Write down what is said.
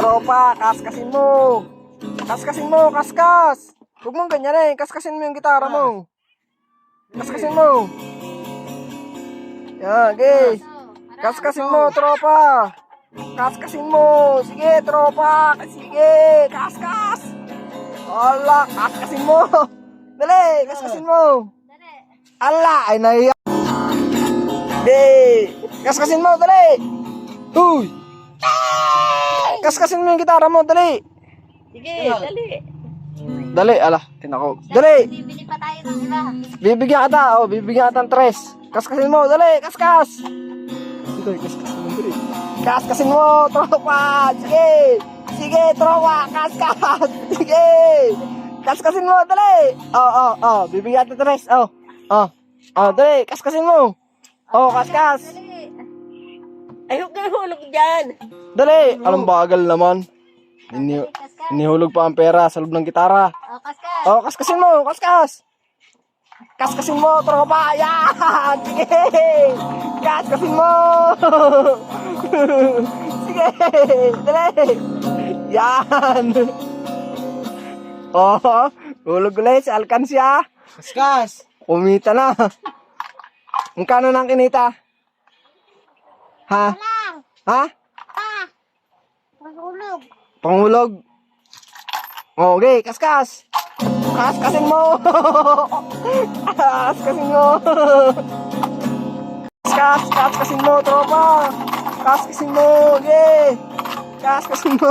tropa. Kaskasin mo. Kaskasin mo, kaskas. Huwag mong ganyan eh. Kaskasin mo yung gitara mo. Kaskasin mo. Yan, okay. Kaskasin mo, tropa. Kaskasin mo. Sige, tropa. Sige, kaskas. Ala, kaskasin mo. Dali, kaskasin mo. Ala, ay nahiya. Hey, kaskasin mo, dali. Huy. Kaskasin mo yung gitara mo, dali. Sige, dali. Dali, ala, tinako. Dali. Bibili pa tayo ng iba. Bibigyan kita, oh, bibigyan kita ng 3. Kaskasin mo, dali, kaskas. Ito, kaskasin mo, dali. Kaskasin mo, tropa. Sige. Sige, tropa, kaskas. Sige. Kaskasin mo, dali. Oh, bibigyan kita ng 3. Dali, kaskasin mo. Oh, kaskas. Dali. Ayok na hulog dyan. Dali. Anong bagal naman? Inihulog pa ang pera sa loob ng gitara. O, kaskas. Oh, kaskasin mo, kaskas. Kaskasin mo, tropa. Yan. Sige. Kaskasin mo. Sige. Dali. Yan. Oh, hulog ulit sa alkansya. Kaskas! Kumita na. Magkano nang kinita? Ha? Ha? Mahulog. Pangulog. Okay, kaskas. Kaskasin mo. Kaskasin mo. Kaskasin mo, tropa. Kaskasin mo. Okay. Kaskasin mo.